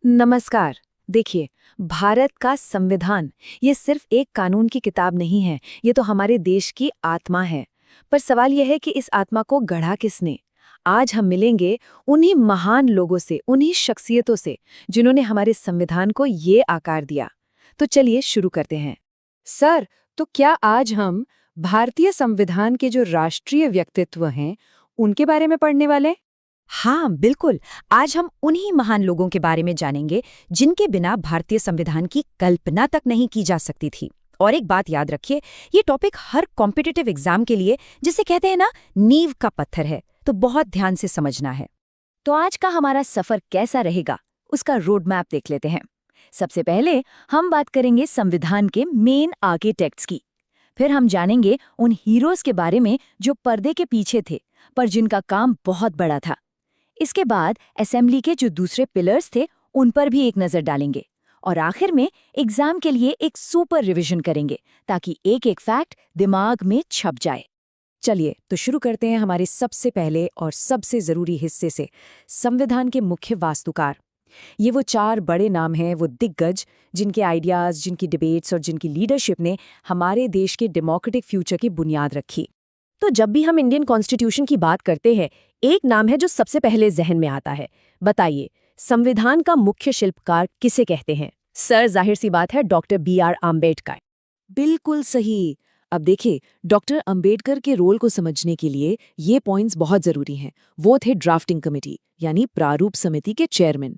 नमस्कार। देखिए, भारत का संविधान ये सिर्फ एक कानून की किताब नहीं है, ये तो हमारे देश की आत्मा है। पर सवाल यह है कि इस आत्मा को गढ़ा किसने? आज हम मिलेंगे उन्हीं महान लोगों से, उन्हीं शख्सियतों से, जिन्होंने हमारे संविधान को ये आकार दिया। तो चलिए शुरू करते हैं। सर, तो क्या आज हम भारतीय संविधान के जो राष्ट्रीय व्यक्तित्व हैं, उनके बारे में पढ़ने वाले? हाँ, बिल्कुल। आज हम उन्हीं महान लोगों के बारे में जानेंगे जिनके बिना भारतीय संविधान की कल्पना तक नहीं की जा सकती थी। और एक बात याद रखिए, ये टॉपिक हर कॉम्पिटिटिव एग्जाम के लिए, जिसे कहते हैं ना, नींव का पत्थर है, तो बहुत ध्यान से समझना है। तो आज का हमारा सफर कैसा रहेगा, उसका रोड मैप देख लेते हैं। सबसे पहले हम बात करेंगे संविधान के मेन आर्किटेक्ट्स की। फिर हम जानेंगे उन हीरोज के बारे में जो पर्दे के पीछे थे, पर जिनका काम बहुत बड़ा था। इसके बाद असेंबली के जो दूसरे पिलर्स थे, उन पर भी एक नजर डालेंगे। और आखिर में एग्जाम के लिए एक सुपर रिवीजन करेंगे, ताकि एक एक फैक्ट दिमाग में छप जाए। चलिए, तो शुरू करते हैं हमारे सबसे पहले और सबसे जरूरी हिस्से से, संविधान के मुख्य वास्तुकार। ये वो चार बड़े नाम हैं, वो दिग्गज जिनके आइडियाज, जिनकी डिबेट्स और जिनकी लीडरशिप ने हमारे देश के डेमोक्रेटिक फ्यूचर की बुनियाद रखी। तो जब भी हम इंडियन कॉन्स्टिट्यूशन की बात करते हैं, एक नाम है जो सबसे पहले जहन में आता है। बताइए, संविधान का मुख्य शिल्पकार किसे कहते हैं? सर, जाहिर सी बात है, डॉक्टर BR आम्बेडकर। बिल्कुल सही। अब देखिए, डॉक्टर अंबेडकर के रोल को समझने के लिए ये पॉइंट्स बहुत जरूरी हैं। वो थे ड्राफ्टिंग कमेटी, यानी प्रारूप समिति के चेयरमैन।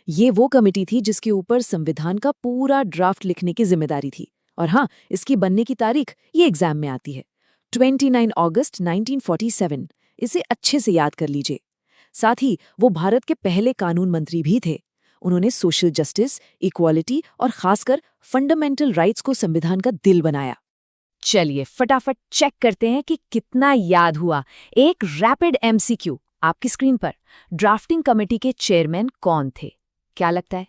ये वो कमेटी थी जिसके ऊपर संविधान का पूरा ड्राफ्ट लिखने की जिम्मेदारी थी। और हाँ, इसकी बनने की तारीख ये एग्जाम में आती है, 29 अगस्त 1947। इसे अच्छे से याद कर लीजिए। साथ ही वो भारत के पहले कानून मंत्री भी थे। उन्होंने सोशल जस्टिस, इक्वालिटी और खासकर फंडामेंटल राइट्स को संविधान का दिल बनाया। चलिए फटाफट चेक करते हैं कि कितना याद हुआ। एक रैपिड MCQ आपकी स्क्रीन पर। ड्राफ्टिंग कमेटी के चेयरमैन कौन थे? क्या लगता है?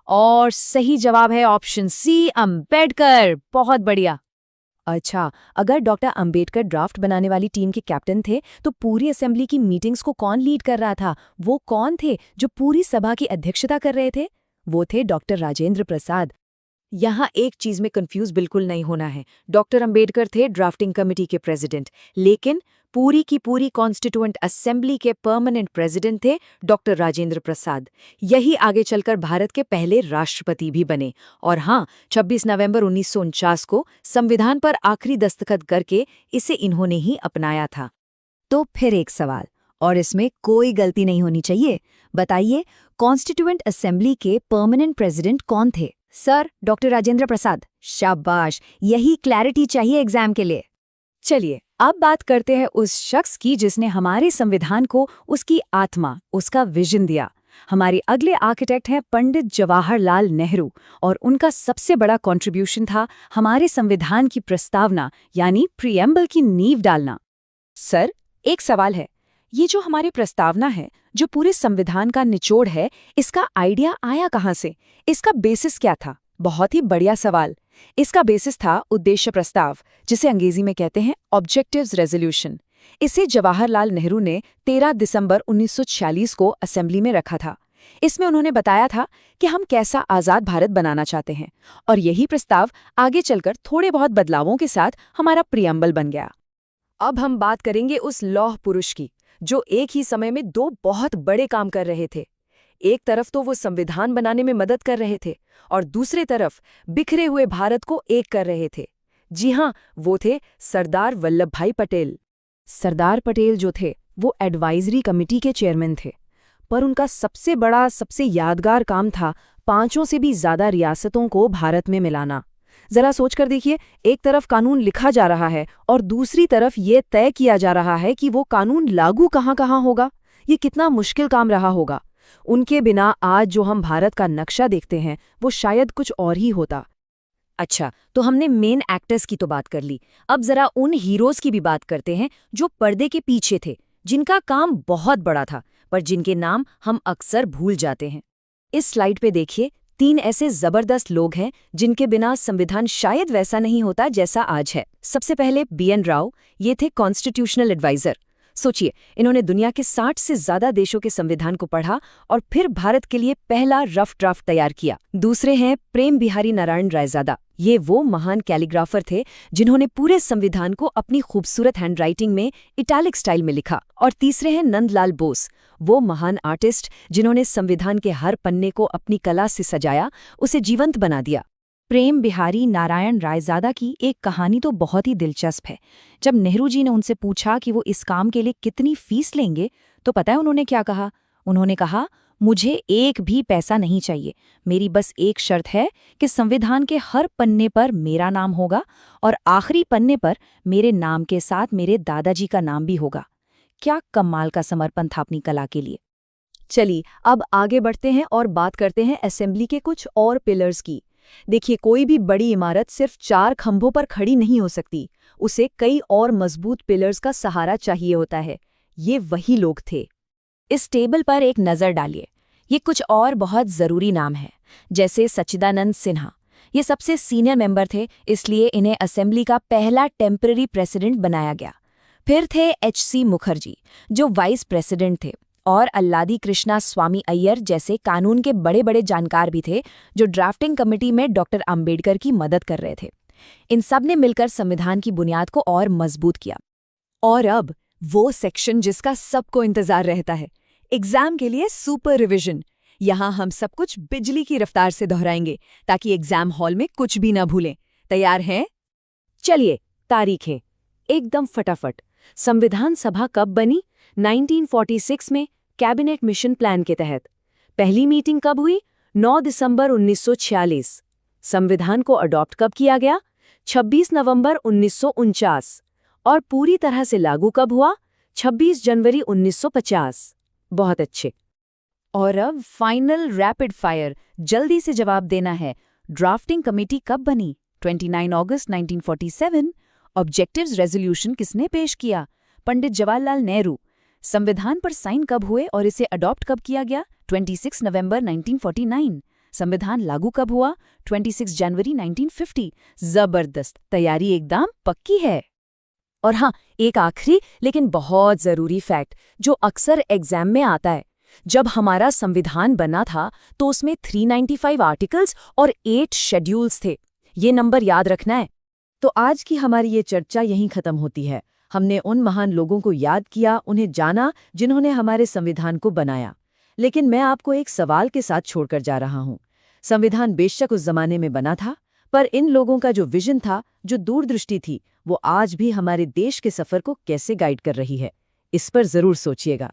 और सही जवाब है ऑप्शन सी, अंबेडकर। बहुत बढ़िया। अच्छा, अगर डॉक्टर अंबेडकर ड्राफ्ट बनाने वाली टीम के कैप्टन थे, तो पूरी असेंबली की मीटिंग्स को कौन लीड कर रहा था? वो कौन थे जो पूरी सभा की अध्यक्षता कर रहे थे? वो थे डॉक्टर राजेंद्र प्रसाद। यहाँ एक चीज में कंफ्यूज बिल्कुल नहीं होना है। डॉक्टर अंबेडकर थे ड्राफ्टिंग कमेटी के प्रेसिडेंट, लेकिन पूरी की पूरी कॉन्स्टिट्यूएंट असेंबली के परमानेंट प्रेसिडेंट थे डॉक्टर राजेंद्र प्रसाद। यही आगे चलकर भारत के पहले राष्ट्रपति भी बने। और हाँ, 26 नवंबर 1949 को संविधान पर आखिरी दस्तखत करके इसे इन्होंने ही अपनाया था। तो फिर एक सवाल, और इसमें कोई गलती नहीं होनी चाहिए। बताइए, कॉन्स्टिट्यूएंट असेंबली के परमानेंट प्रेसिडेंट कौन थे? Sir, doctor Rajendra Prasad. शाबाश, यही क्लैरिटी चाहिए एग्जाम के लिए। चलिए, अब बात करते हैं उस शख्स की जिसने हमारे संविधान को उसकी आत्मा, उसका विजन दिया। हमारे अगले आर्किटेक्ट हैं पंडित जवाहरलाल नेहरू, और उनका सबसे बड़ा कंट्रीब्यूशन था हमारे संविधान की प्रस्तावना, यानी प्रीएम्बल की नींव डालना। सर, एक सवाल है, ये जो हमारी प्रस्तावना है, जो पूरे संविधान का निचोड़ है, इसका आइडिया आया कहाँ से? इसका बेसिस क्या था? बहुत ही बढ़िया सवाल। इसका बेसिस था उद्देश्य प्रस्ताव, जिसे अंग्रेजी में कहते हैं ऑब्जेक्टिव्स रेजोल्यूशन। इसे जवाहरलाल नेहरू ने 13 दिसंबर 1946 को असेंबली में रखा था। इसमें उन्होंने बताया था कि हम कैसा आज़ाद भारत बनाना चाहते हैं, और यही प्रस्ताव आगे चलकर थोड़े बहुत बदलावों के साथ हमारा प्रीएम्बल बन गया। अब हम बात करेंगे उस लौह पुरुष की, जो एक ही समय में दो बहुत बड़े काम कर रहे थे। एक तरफ तो वो संविधान बनाने में मदद कर रहे थे, और दूसरी तरफ बिखरे हुए भारत को एक कर रहे थे। जी हाँ, वो थे सरदार वल्लभ भाई पटेल। सरदार पटेल जो थे, वो एडवाइजरी कमेटी के चेयरमैन थे, पर उनका सबसे बड़ा, सबसे यादगार काम था 5 से भी ज्यादा रियासतों को भारत में मिलाना। जरा सोचकर देखिए, एक तरफ कानून लिखा जा रहा है और दूसरी तरफ ये तय किया जा रहा है कि वो कानून लागू कहाँ कहाँ होगा। ये कितना मुश्किल काम रहा होगा। उनके बिना आज जो हम भारत का नक्शा देखते हैं, वो शायद कुछ और ही होता। अच्छा, तो हमने मेन एक्टर्स की तो बात कर ली। अब जरा उन हीरोज की भी बात करते हैं जो पर्दे के पीछे थे, जिनका काम बहुत बड़ा था, पर जिनके नाम हम अक्सर भूल जाते हैं। इस स्लाइड पे देखिए, 3 ऐसे जबरदस्त लोग हैं जिनके बिना संविधान शायद वैसा नहीं होता जैसा आज है। सबसे पहले BN राव, ये थे कॉन्स्टिट्यूशनल एडवाइजर। सोचिए, इन्होंने दुनिया के 60 से ज्यादा देशों के संविधान को पढ़ा और फिर भारत के लिए पहला रफ ड्राफ्ट तैयार किया। दूसरे हैं प्रेम बिहारी नारायण रायजादा। ये वो महान कैलीग्राफर थे जिन्होंने पूरे संविधान को अपनी खूबसूरत हैंडराइटिंग में इटैलिक स्टाइल में लिखा। और तीसरे हैं नंदलाल बोस, वो महान आर्टिस्ट जिन्होंने संविधान के हर पन्ने को अपनी कला से सजाया, उसे जीवंत बना दिया। प्रेम बिहारी नारायण रायजादा की एक कहानी तो बहुत ही दिलचस्प है। जब नेहरू जी ने उनसे पूछा कि वो इस काम के लिए कितनी फीस लेंगे, तो पता है उन्होंने क्या कहा? उन्होंने कहा, मुझे एक भी पैसा नहीं चाहिए, मेरी बस एक शर्त है कि संविधान के हर पन्ने पर मेरा नाम होगा और आखिरी पन्ने पर मेरे नाम के साथ मेरे दादाजी का नाम भी होगा। क्या कमाल का समर्पण था अपनी कला के लिए। चलिए अब आगे बढ़ते हैं और बात करते हैं असेंबली के कुछ और पिलर्स की। देखिए, कोई भी बड़ी इमारत सिर्फ 4 खंभों पर खड़ी नहीं हो सकती, उसे कई और मजबूत पिलर्स का सहारा चाहिए होता है। ये वही लोग थे। इस टेबल पर एक नज़र डालिए। ये कुछ और बहुत ज़रूरी नाम हैं, जैसे सच्चिदानंद सिन्हा। ये सबसे सीनियर मेंबर थे, इसलिए इन्हें असेंबली का पहला टेम्पररी प्रेसिडेंट बनाया गया। फिर थे H.C. मुखर्जी, जो वाइस प्रेसिडेंट थे, और अल्लादी कृष्णा स्वामी अय्यर जैसे कानून के बड़े बड़े जानकार भी थे, जो ड्राफ्टिंग कमेटी में डॉक्टर अंबेडकर की मदद कर रहे थे। इन सब ने मिलकर संविधान की बुनियाद को और मजबूत किया। और अब वो सेक्शन जिसका सबको इंतजार रहता है, एग्जाम के लिए सुपर रिविजन। यहाँ हम सब कुछ बिजली की रफ्तार से दोहराएंगे ताकि एग्जाम हॉल में कुछ भी ना भूलें। तैयार हैं? चलिए, तारीखें एकदम फटाफट। संविधान सभा कब बनी? 1946 में कैबिनेट मिशन प्लान के तहत। पहली मीटिंग कब हुई? 9 दिसंबर 1946। संविधान को अडॉप्ट कब किया गया? 26 नवंबर 1949। और पूरी तरह से लागू कब हुआ? 26 जनवरी 1950। बहुत अच्छे। और अब फाइनल रैपिड फायर, जल्दी से जवाब देना है। ड्राफ्टिंग कमेटी कब बनी? 29 अगस्त 1947। ऑब्जेक्टिव्स रेजोल्यूशन किसने पेश किया? पंडित जवाहरलाल नेहरू। संविधान पर साइन कब हुए और इसे अडॉप्ट कब किया गया? 26 नवंबर 1949। संविधान लागू कब हुआ? 26 जनवरी 1950। जबरदस्त, तैयारी एकदम पक्की है। और हाँ, एक आखिरी लेकिन बहुत जरूरी फैक्ट जो अक्सर एग्जाम में आता है। जब हमारा संविधान बना था तो उसमें 395 आर्टिकल्स और 8 शेड्यूल्स थे। ये नंबर याद रखना है। तो आज की हमारी ये चर्चा यहीं खत्म होती है। हमने उन महान लोगों को याद किया, उन्हें जाना जिन्होंने हमारे संविधान को बनाया। लेकिन मैं आपको एक सवाल के साथ छोड़कर जा रहा हूँ। संविधान बेशक उस जमाने में बना था, पर इन लोगों का जो विजन था, जो दूरदृष्टि थी, वो आज भी हमारे देश के सफर को कैसे गाइड कर रही है, इस पर जरूर सोचिएगा।